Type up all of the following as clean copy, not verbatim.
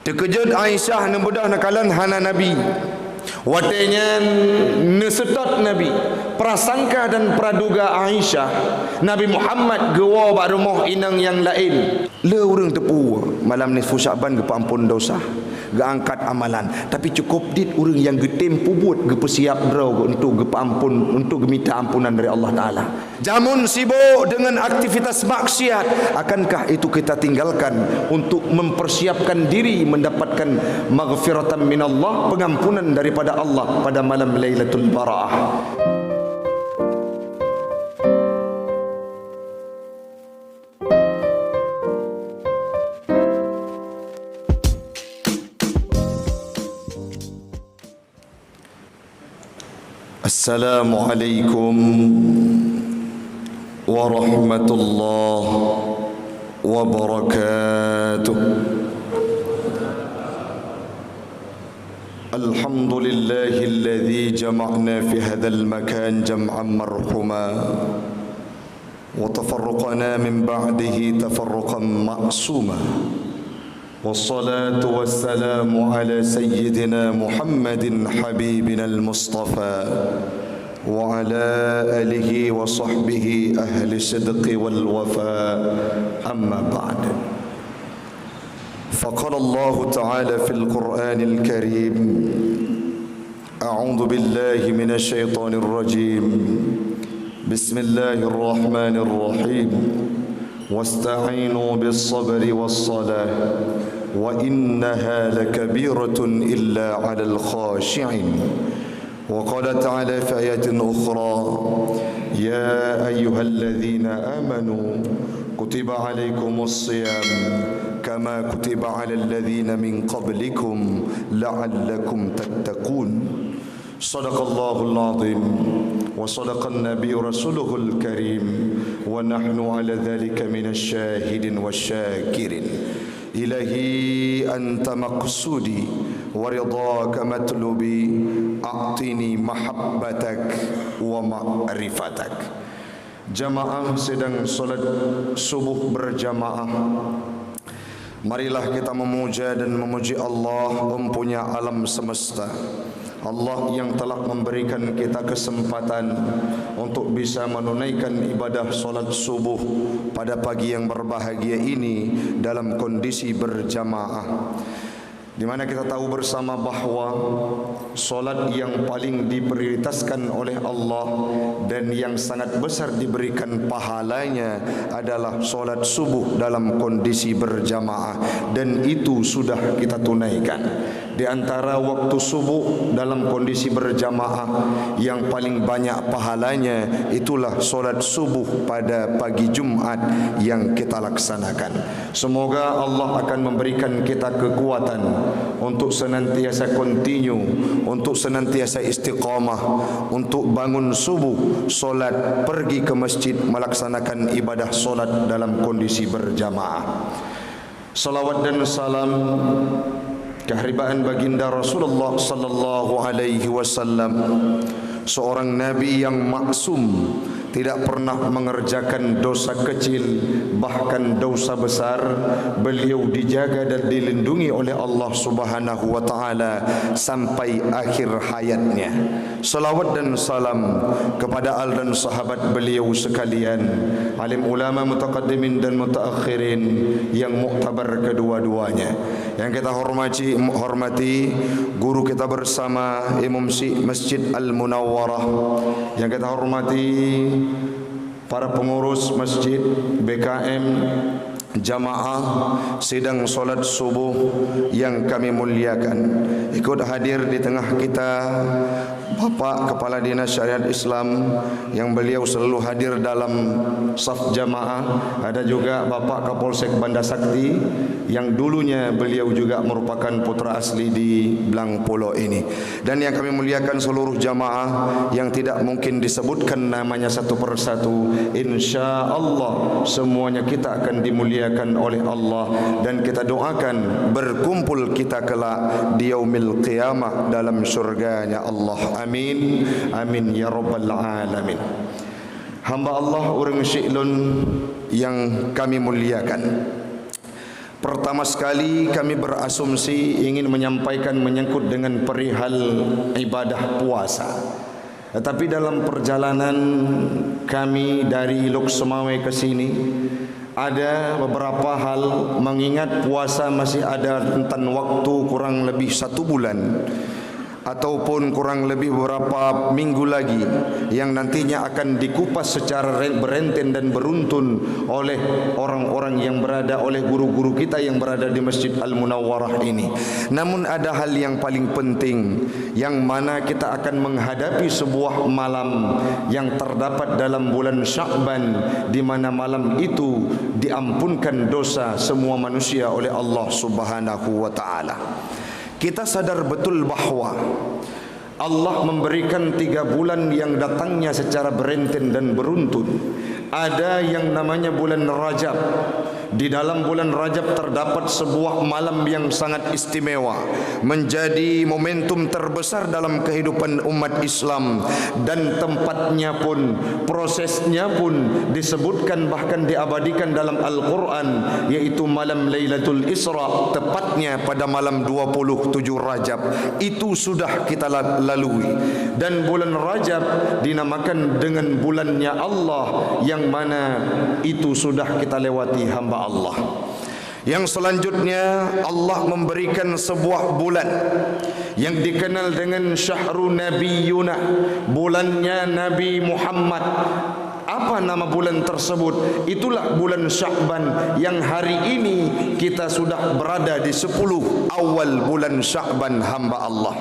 Terkejut Aisyah nembedah nakalan hana Nabi. Watenya nesetot Nabi. Prasangka dan praduga Aisyah Nabi Muhammad gewa ba rumah inang yang lain. Le urang tepu malam nisfu Syaban ge ampun dosa. Ge angkat amalan. Tapi cukup dit urang yang ge tempu buat ge persiap draw untuk ge ampun, untuk ge minta ampunan dari Allah Taala. Jamun sibuk dengan aktivitas maksiat, akankah itu kita tinggalkan untuk mempersiapkan diri mendapatkan maghfiratan minallah, pengampunan daripada Allah pada malam Lailatul Bara'ah. Assalamualaikum warahmatullahi wabarakatuh. Alhamdulillahilladzi jama'na fi hadzal makan jam'an marhuma wa tafarraqna min ba'dihi tafarruqan ma'suma. والصلاة والسلام على سيدنا محمد حبيبنا المصطفى وعلى آله وصحبه أهل الصدق والوفاء أما بعد فقال الله تعالى في القرآن الكريم أعوذ بالله من الشيطان الرجيم بسم الله الرحمن الرحيم واستعينوا بالصبر والصلاة وإنها لكبيرة إلا على الخاشعين. وقال تعالى في آيات أخرى يا أيها الذين آمنوا كتب عليكم الصيام كما كتب على الذين من قبلكم لعلكم تتقون. صدق الله العظيم وصدق النبي رسوله الكريم ونحن على ذلك من الشاهدين والشاكرين. إلهي أنت مقصودي ورضاك مطلوبي أعطني محبتك ومعرفتك. Jamaah sedang solat subuh berjamaah. Marilah kita memuja dan memuji Allah mempunyai alam semesta, Allah yang telah memberikan kita kesempatan untuk bisa menunaikan ibadah solat subuh pada pagi yang berbahagia ini dalam kondisi berjamaah, di mana kita tahu bersama bahawa solat yang paling diprioritaskan oleh Allah dan yang sangat besar diberikan pahalanya adalah solat subuh dalam kondisi berjamaah, dan itu sudah kita tunaikan. Di antara waktu subuh dalam kondisi berjamaah yang paling banyak pahalanya itulah solat subuh pada pagi Jumat yang kita laksanakan. Semoga Allah akan memberikan kita kekuatan untuk senantiasa continue, untuk senantiasa istiqamah, untuk bangun subuh, solat, pergi ke masjid melaksanakan ibadah solat dalam kondisi berjamaah. Salawat dan salam keharibaan baginda Rasulullah sallallahu alaihi wasallam, seorang nabi yang maksum, tidak pernah mengerjakan dosa kecil, bahkan dosa besar. Beliau dijaga dan dilindungi oleh Allah Subhanahu wa taala sampai akhir hayatnya. Salawat dan salam kepada al dan sahabat beliau sekalian, alim ulama mutaqaddimin dan mutaakhirin yang muktabar kedua-duanya. Yang kita hormati guru kita bersama Imam Masjid Al-Munawwarah, yang kita hormati para pengurus masjid, BKM, jamaah sidang solat subuh yang kami muliakan. Ikut hadir di tengah kita Bapak Kepala Dinas Syariat Islam yang beliau selalu hadir dalam saf jamaah. Ada juga Bapak Kapolsek Banda Sakti yang dulunya beliau juga merupakan putra asli di Blang Pulau ini. Dan yang kami muliakan seluruh jamaah yang tidak mungkin disebutkan namanya satu persatu, insya Allah semuanya kita akan dimuliakan oleh Allah, dan kita doakan berkumpul kita kelak di yaumil qiyamah dalam surganya Allah. Amin, amin ya rabbal alamin. Hamba Allah orang syi'lun yang kami muliakan, Pertama sekali kami berasumsi ingin menyampaikan menyangkut dengan perihal ibadah puasa. Tetapi dalam perjalanan kami dari Lok Semawe ke sini, ada beberapa hal mengingat puasa masih ada rentan waktu kurang lebih 1 bulan ataupun kurang lebih beberapa minggu lagi yang nantinya akan dikupas secara berenten dan beruntun oleh orang-orang yang berada, oleh guru-guru kita yang berada di Masjid Al-Munawwarah ini. Namun ada hal yang paling penting yang mana kita akan menghadapi sebuah malam yang terdapat dalam bulan Sya'ban, di mana malam itu diampunkan dosa semua manusia oleh Allah Subhanahu wa taala. Kita sadar betul bahawa Allah memberikan 3 bulan yang datangnya secara berenten dan beruntun. Ada yang namanya bulan Rajab. Di dalam bulan Rajab terdapat sebuah malam yang sangat istimewa, menjadi momentum terbesar dalam kehidupan umat Islam, dan tempatnya pun, prosesnya pun disebutkan bahkan diabadikan dalam Al-Quran, yaitu malam Lailatul Isra, tepatnya pada malam 27 Rajab. Itu sudah kita lalui, dan bulan Rajab dinamakan dengan bulannya Allah, yang mana itu sudah kita lewati hamba Allah. Yang selanjutnya Allah memberikan sebuah bulan yang dikenal dengan Syahrul Nabiyuna, bulannya Nabi Muhammad. Apa nama bulan tersebut? Itulah bulan Sya'ban, yang hari ini kita sudah berada di 10 awal bulan Sya'ban hamba Allah.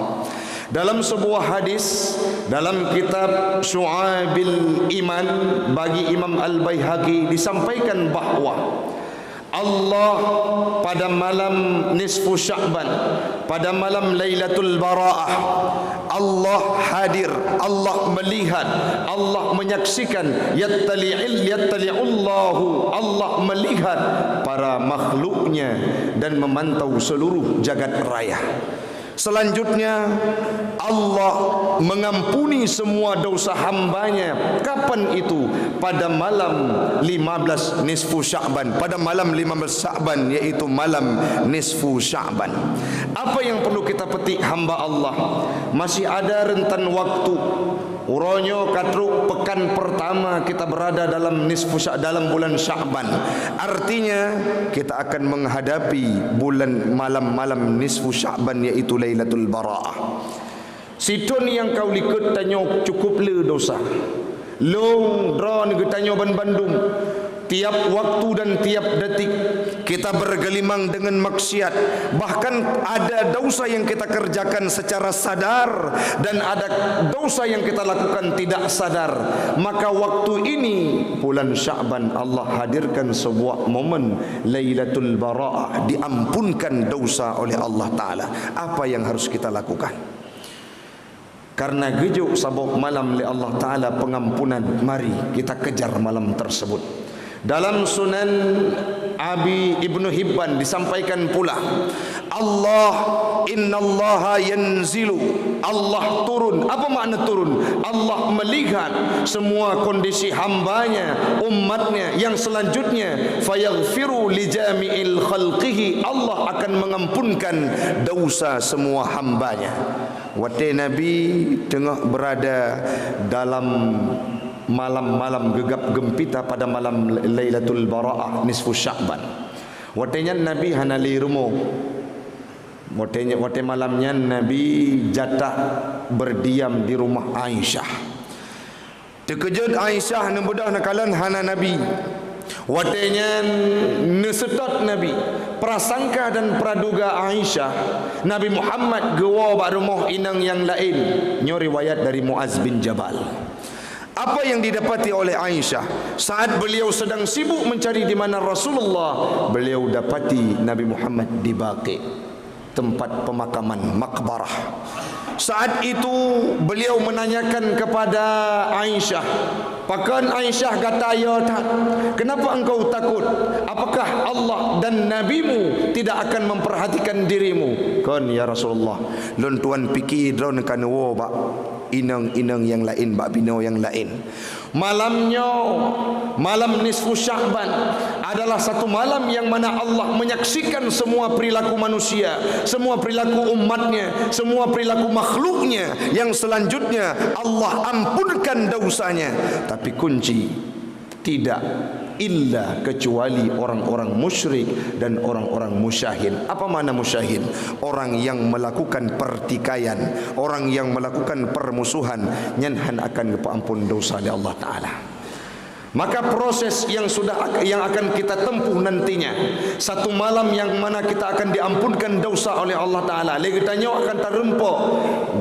Dalam sebuah hadis dalam kitab Syu'abil Iman bagi Imam Al-Baihaqi disampaikan bahawa Allah pada malam nisfu Sya'ban, pada malam Lailatul Bara'ah, Allah hadir, Allah melihat, Allah menyaksikan, yattali'ullahu, Allah melihat para makhluknya dan memantau seluruh jagat raya. Selanjutnya Allah mengampuni semua dosa hambanya. Kapan itu? Pada malam 15 nisfu Sya'ban, pada malam 15 Sya'ban, yaitu malam nisfu Sya'ban. Apa yang perlu kita petik hamba Allah? Masih ada rentan waktu. Uronyo katruk pekan pertama kita berada dalam nisfu dalam bulan Sya'ban. Artinya kita akan menghadapi bulan malam-malam nisfu Sya'ban, yaitu Lailatul Bara'ah. Sidon yang kau likut tanyo cukup le dosa. Long drone ke tanyo ban Bandung. Tiap waktu dan tiap detik kita bergelimang dengan maksiat. Bahkan ada dosa yang kita kerjakan secara sadar, dan ada dosa yang kita lakukan tidak sadar. Maka waktu ini bulan Sya'ban Allah hadirkan sebuah momen Lailatul Bara'ah, diampunkan dosa oleh Allah Ta'ala. Apa yang harus kita lakukan? Karena gejuk sabuk malam oleh Allah Ta'ala pengampunan, mari kita kejar malam tersebut. Dalam Sunan Abi Ibnu Hibban disampaikan pula, Allah, innallaha yanzilu, Allah turun. Apa makna turun? Allah melihat semua kondisi hambanya, umatnya yang selanjutnya, fayaghfiru li jami'il khalqihi, Allah akan mengampunkan dosa semua hambanya. Waktu Nabi tengah berada dalam malam-malam gegap gempita pada malam Lailatul Bara'ah nisfu Sya'ban. Watenya Nabi hanali rumo. Wate malamnya Nabi jatah berdiam di rumah Aisyah. Terkejut Aisyah nembudah nakalan hana Nabi. Watenya nesetot Nabi, prasangka dan praduga Aisyah Nabi Muhammad gewa ba rumah inang yang lain. Nyo riwayat dari Muaz bin Jabal. Apa yang didapati oleh Aisyah saat beliau sedang sibuk mencari di mana Rasulullah, beliau dapati Nabi Muhammad di Baqi, tempat pemakaman makbarah. Saat itu beliau menanyakan kepada Aisyah, "Pakan Aisyah kata ya tak? Kenapa engkau takut? Apakah Allah dan nabimu tidak akan memperhatikan dirimu?" "Kan ya Rasulullah, lon tuan pikir drone kan wo ba." inang-inang yang lain, bak bina yang lain. Malamnya, malam nisfu Sya'ban adalah satu malam yang mana Allah menyaksikan semua perilaku manusia, semua perilaku umatnya, semua perilaku makhluknya. Yang selanjutnya Allah ampunkan dosanya. Tapi kunci, tidak illa kecuali orang-orang musyrik dan orang-orang musyahin. Apa makna musyahin? Orang yang melakukan pertikaian, orang yang melakukan permusuhan, nyanhan akan ampun dosa oleh Allah Ta'ala. Maka proses yang akan kita tempuh nantinya, satu malam yang mana kita akan diampunkan dosa oleh Allah Ta'ala. Lagi tanya akan terempok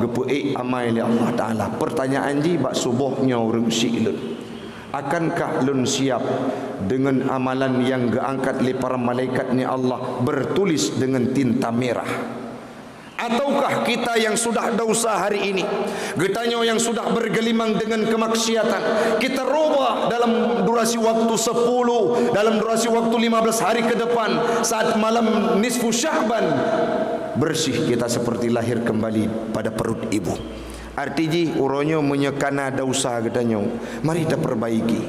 gepuik amai oleh Allah Ta'ala. Pertanyaan ji bak subuhnya orang syilun, akankah lun siap dengan amalan yang geangkat oleh para malaikatnya Allah bertulis dengan tinta merah? Ataukah kita yang sudah dosa hari ini, getanya yang sudah bergelimang dengan kemaksiatan, kita robah dalam durasi waktu 10, dalam durasi waktu 15 hari ke depan, saat malam nisfu Sya'ban, bersih kita seperti lahir kembali pada perut ibu. Artinya uronyo menyekana dosa katanya. Mari kita perbaiki,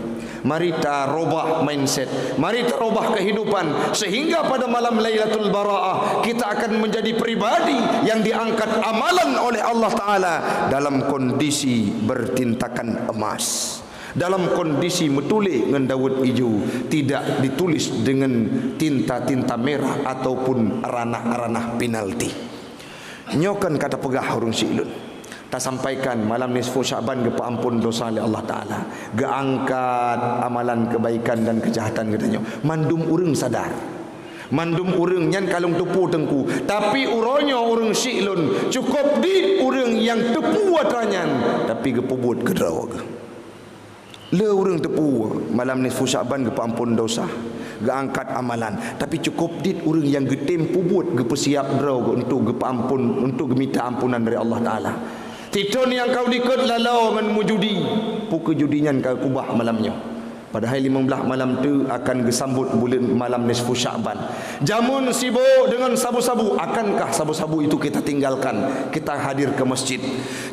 mari kita robah mindset, mari kita robah kehidupan, sehingga pada malam Lailatul Bara'ah kita akan menjadi pribadi yang diangkat amalan oleh Allah Ta'ala dalam kondisi bertintakan emas, dalam kondisi metulis dengan Daud hijau, tidak ditulis dengan tinta-tinta merah ataupun ranah-ranah penalti. Nyokan kata pegah hurung silun, tak sampaikan malam nisfu Sya'ban gepa ampun dosa oleh Allah Ta'ala, geangkat amalan kebaikan dan kejahatan katanya. Mandum urang sadar, mandum urang nyan kalung tepu tengku, tapi uronyo urang syilun cukup di urang yang tepu watranyan, tapi gepa buat kedraw le urang tepu malam nisfu Sya'ban gepa ampun dosa, geangkat amalan, tapi cukup dit urang yang getem pubut gepa siap draw untuk gepa ampun, untuk minta ampunan dari Allah Ta'ala. Titon yang kau dikut lalau dengan mujudi, puka judinya kau kubah malamnya. Padahal 15 malam tu akan gesambut bulan malam nisfu Sya'ban. Jamun sibuk dengan sabu-sabu, akankah sabu-sabu itu kita tinggalkan, kita hadir ke masjid?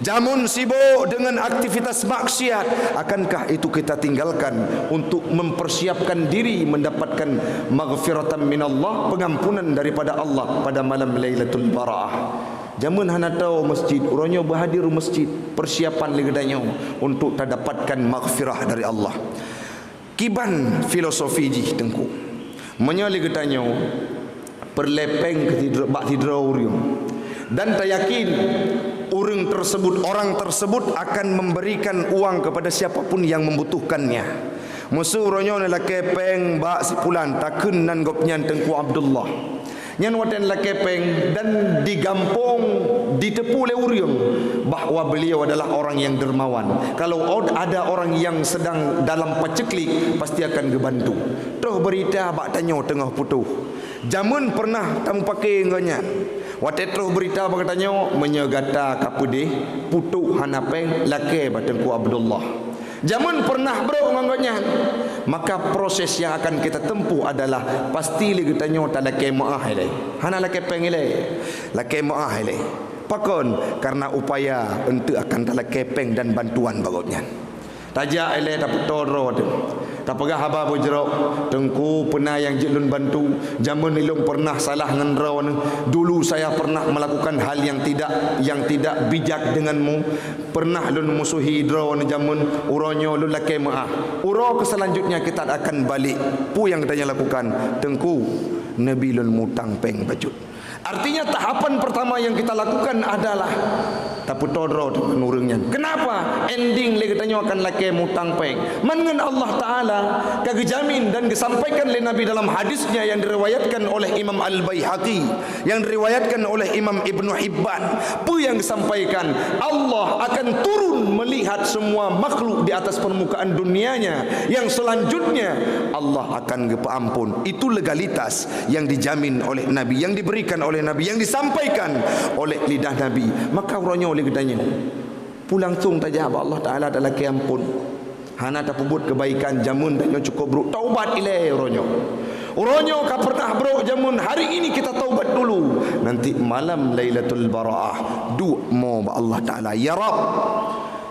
Jamun sibuk dengan aktivitas maksiat, akankah itu kita tinggalkan untuk mempersiapkan diri mendapatkan maghfiratan minallah, pengampunan daripada Allah pada malam Lailatul Bara'ah? Jamun hana tahu masjid, orangnya berhadir masjid, persiapan legedanya untuk terdapatkan maghfirah dari Allah. Kiban filosofi ji tengku, menyali getanya perlepeng ke tidra urium, dan tak yakin orang tersebut akan memberikan uang kepada siapapun yang membutuhkannya. Musuh orangnya adalah kepeng bak sipulan takun nan gopnyan tengku Abdullah nyan waten lakepeng, dan digampung ditepu oleh uriung bahwa beliau adalah orang yang dermawan. Kalau ada orang yang sedang dalam paceklik, pasti akan gebantu. Toh berita bak tanyo tengah putuh, jamun pernah tamu pakai nganya watet terus berita bak tanyo menyegata kapudeh putuh hanapeng lake batengku Abdullah. Jamun pernah bro nganggonya. Maka proses yang akan kita tempuh adalah pasti lagi tanya tak laki maah ilai, hana laki pengilai, laki maah ilai. Pakon karena upaya untuk akan tak laki peng dan bantuan bagusnya. Tajak ilai tak petoro tu, tak pegah haba bujrok. Tengku pernah yang jelun bantu. Jamun ilung pernah salah ngendraw. Dulu saya pernah melakukan hal yang tidak bijak denganmu. Pernah lun musuhi draw jamun uronyo lun laki maah. Uro ke selanjutnya kita akan balik. Pu yang kita lakukan tengku Nabi lun mutang peng bajut. Artinya tahapan pertama yang kita lakukan adalah tapi todro dengan urangnya. Kenapa? Ending lagi tanya akan laki mutang peng. Mangan Allah Ta'ala kagejamin dan disampaikan oleh Nabi dalam hadisnya yang diriwayatkan oleh Imam Al-Baihaqi, yang diriwayatkan oleh Imam Ibnu Hibban. Apa yang disampaikan? Allah akan turun melihat semua makhluk di atas permukaan dunianya. Yang selanjutnya Allah akan ampun. Itu legalitas yang dijamin oleh Nabi, yang diberikan oleh Nabi, yang disampaikan oleh lidah Nabi. Maka orangnya oleh gedanya pulang tung tajah Allah Ta'ala adalah kiampun, hana tak pebut kebaikan jamun dan cukup buruk taubat ilai orangnya. Uronyo ka pernah bro jamun hari ini kita taubat dulu. Nanti malam Lailatul Bara'ah du mo ba Allah Taala ya Rab.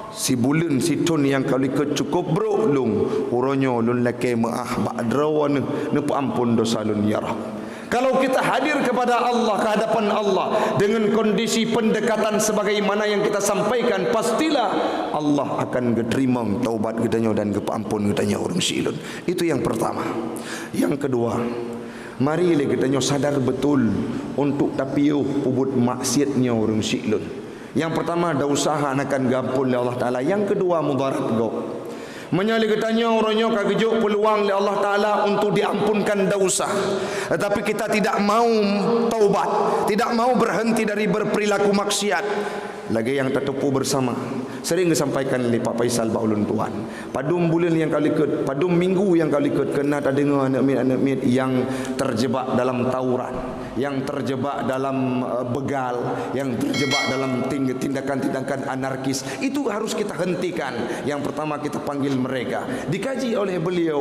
Si bulan si tun yang kali ke cukup bro lung uronyo lun lake maah ba drawan ne ampun dosa lun ya Rab. Kalau kita hadir kepada Allah, ke hadapan Allah dengan kondisi pendekatan sebagaimana yang kita sampaikan, pastilah Allah akan terima taubat kitanya dan keampun kitanya orang silun. Itu yang pertama. Yang kedua, mari kitanya sadar betul untuk tapiuh pubut maksiatnya orang silun. Yang pertama, ada usaha akan gampun oleh Allah Ta'ala. Yang kedua, mudarat go. Menyali katanya orangnya kagejuk peluang oleh Allah Ta'ala untuk diampunkan dosa. Tetapi kita tidak mau taubat, tidak mau berhenti dari berperilaku maksiat. Lagi yang tertipu bersama, sering disampaikan oleh Pak Faisal Baulun Tuan. Padum bulan yang kali ke, padum minggu yang kali ke, kena tak dengar anak mit yang terjebak dalam tawuran, yang terjebak dalam begal, yang terjebak dalam tindakan-tindakan anarkis. Itu harus kita hentikan. Yang pertama kita panggil mereka, dikaji oleh beliau,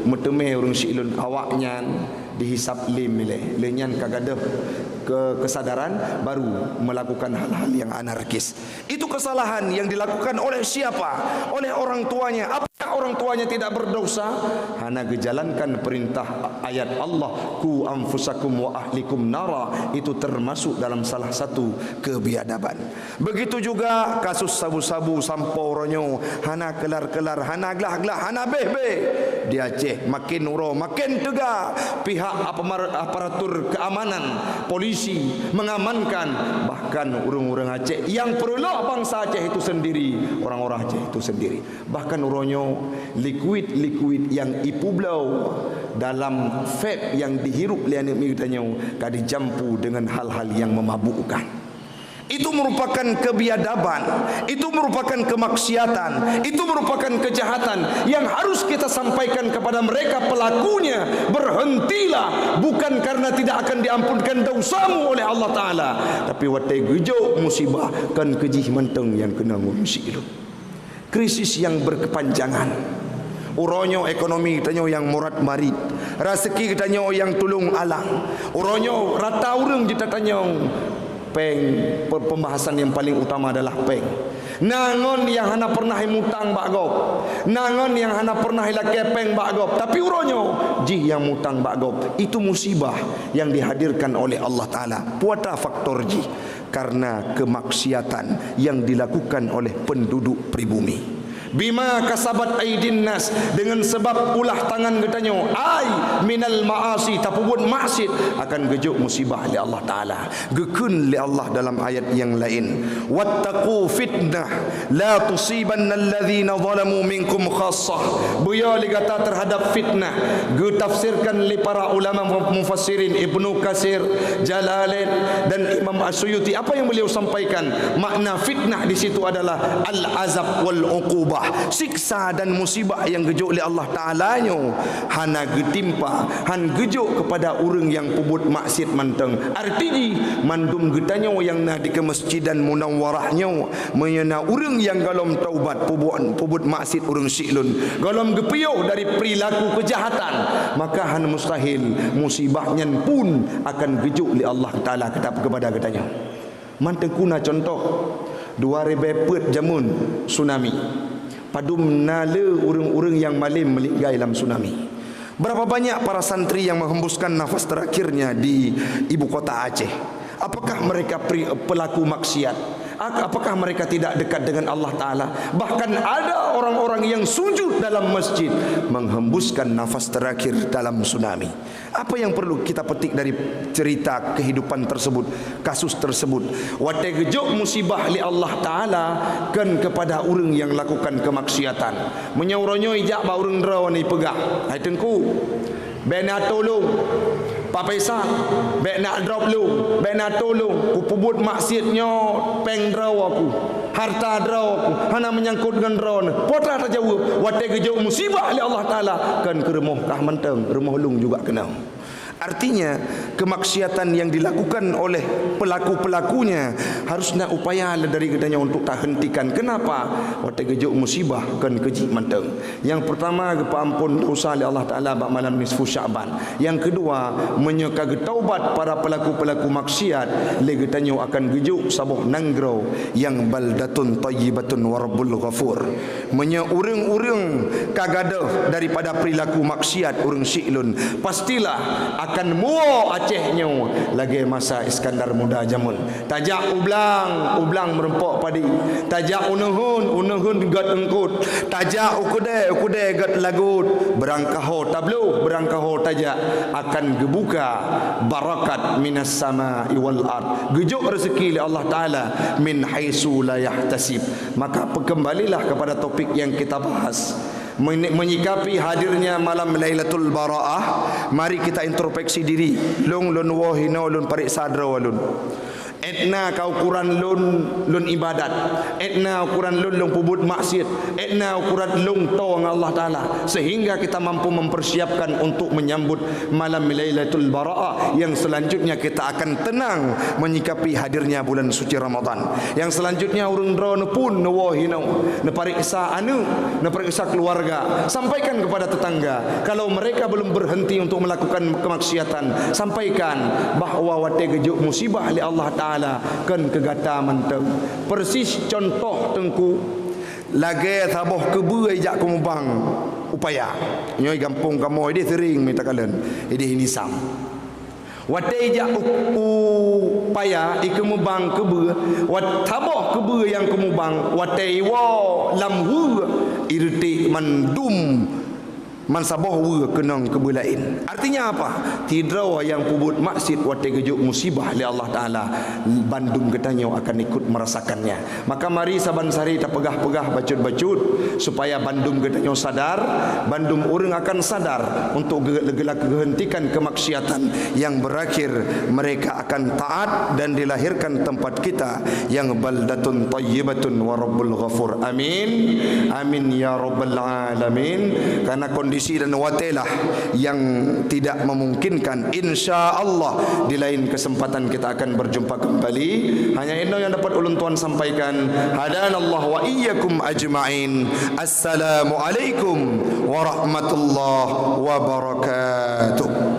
meteme urang silun awaknya dihisap lim lenyan kagadah kesadaran baru melakukan hal-hal yang anarkis. Itu kesalahan yang dilakukan oleh siapa? Oleh orang tuanya. Apakah orang tuanya tidak berdosa? Hana gejalankan perintah ayat Allah, ku anfusakum wa ahlikum nara. Itu termasuk dalam salah satu kebiadaban. Begitu juga kasus sabu-sabu samporonyo, hana kelar-kelar, hana glah-glah, hana beh-beh di Aceh. Makin uro, makin tegak pihak aparatur keamanan, polisi mengamankan bahkan urang-urang Aceh yang perlu bangsa Aceh itu sendiri, orang-orang Aceh itu sendiri. Bahkan uronyo liquid yang ipublau dalam vape yang dihirup oleh anak mitanya kadi jampu dengan hal-hal yang memabukkan. Itu merupakan kebiadaban, itu merupakan kemaksiatan, itu merupakan kejahatan yang harus kita sampaikan kepada mereka pelakunya. Berhentilah, bukan karena tidak akan diampunkan dosamu oleh Allah Ta'ala, tapi watai gejok musibah kan kejih menteng yang kena ngurusi itu. Krisis yang berkepanjangan, uronyo ekonomi kita yang murat marit, rezeki kita yang tulung alang, uronyo rata urang kita tanya peng. Pembahasan yang paling utama adalah peng. Nangon yang hana pernah mutang bagop, nangon yang hana pernah lakepeng bagop, tapi uronyo ji yang mutang bagop. Itu musibah yang dihadirkan oleh Allah Ta'ala. Puata faktor ji karena kemaksiatan yang dilakukan oleh penduduk pribumi. Bima kasabat aidin nas, dengan sebab ulah tangan getanyo ai minal maasi, tapubut maksiat akan gejuk musibah li Allah Taala. Gekun li Allah dalam ayat yang lain, wattaqu fitnah la tusibanna alladhina zalamu minkum khassah. Buya li kata terhadap fitnah, ge tafsirkan li para ulama mufassirin Ibnu Katsir, Jalalain dan Imam As-Suyuti. Apa yang beliau sampaikan? Makna fitnah di situ adalah al-azab wal uqubah, siksa dan musibah yang gejuk oleh Allah Ta'ala nyo hana getimpa, han gejuk kepada orang yang pubut maksiat manteng. Artinya mandum getanyo yang na di kemasjidan munawwarahnya menyena orang yang galom taubat pubut maksiat orang silun, galom gepiyo dari perilaku kejahatan, maka han mustahil musibahnya pun akan gejuk oleh Allah Ta'ala kepada getanyo. Manteng kuna contoh 2000 jamun tsunami, padum nale urang-urang yang malim meligai dalam tsunami. Berapa banyak para santri yang menghembuskan nafas terakhirnya di ibu kota Aceh? Apakah mereka pelaku maksiat? Apakah mereka tidak dekat dengan Allah Ta'ala? Bahkan ada orang-orang yang sujud dalam masjid menghembuskan nafas terakhir dalam tsunami. Apa yang perlu kita petik dari cerita kehidupan tersebut, kasus tersebut? Watai gejok musibah li Allah Ta'ala kan kepada orang yang lakukan kemaksiatan. Menyauronyo ijak ba urang drawani pegah. Hai tengku, bena tolong Pak Faisal, bek nak drop lu, bek nak tolong, ku pubut maksiatnya peng draw aku, harta draw aku, hana menyangkut dengan draw ni. Potra tak jawab, watai gejok musibah oleh Allah Ta'ala kan ke rumah kah menteng, rumah lung juga kena. Artinya kemaksiatan yang dilakukan oleh pelaku-pelakunya harus nak upaya dari katanya untuk tak hentikan. Kenapa? Waktu kejuk musibah kan keji manteng. Yang pertama kepampun dosa oleh Allah Taala bak malam nisfu Syaban. Yang kedua menyeka taubat para pelaku-pelaku maksiat le katanya akan gejuk sabuh nanggro yang baldatun tayyibatun warabbul ghafur. Menya urang-urang kagadah daripada perilaku maksiat urang syiklun pastilah akan muo Acehnya lagi masa Iskandar Muda jamun. Tajak ublang merempok padi. Tajak unehun gat engkut. Tajak ukude gat lagut. Berangkaho tablu, berangkaho tajak akan gebuka barakat minas sama wal ard. Gejuk rezeki oleh Allah Taala min haitsu la yahtasib. Maka kembalilah kepada topik yang kita bahas, menyikapi hadirnya malam Lailatul Bara'ah. Mari kita introspeksi diri. Lun wahina lun parik sadra walun. Etna ka ukuran lun ibadat. Etna ukuran lun pubut maksiat. Etna ukuran lun to dengan Allah Taala sehingga kita mampu mempersiapkan untuk menyambut malam Lailatul Bara'ah. Yang selanjutnya kita akan tenang menyikapi hadirnya bulan suci Ramadan. Yang selanjutnya urang drone pun wahina ne pariksa ne pariksa keluarga. Sampaikan kepada tetangga kalau mereka belum berhenti untuk melakukan kemaksiatan, sampaikan bahawa wate gejuk musibah oleh Allah Taala kan kegata menteng. Persis contoh tengku lagi taboh kebu ajak kumubang upaya nyoi gampung kamu dia sering minta kalian ini sam wate ajak upaya ikemubang kebu wat taboh kebu yang kumubang wate wo lamhu irti mandum mansaboh wa kenang kebulain. Artinya apa? Tidraw yang pubut maksud wate gejuk musibah li Allah Taala bandung katanya akan ikut merasakannya. Maka mari saban sari kita pegah-pegah bacut-bacut supaya bandung katanya sadar, bandung urang akan sadar untuk gelak kehentikan kemaksiatan yang berakhir mereka akan taat dan dilahirkan tempat kita yang baldatun tayyibatun wa rabbul ghafur. Amin. Amin ya rabbal alamin. Karena kondisi dan watilah yang tidak memungkinkan, insya Allah di lain kesempatan kita akan berjumpa kembali. Hanya ini yang dapat ulun tuan sampaikan. Hadanallahu wa iyyakum ajma'in. Assalamualaikum warahmatullahi wabarakatuh.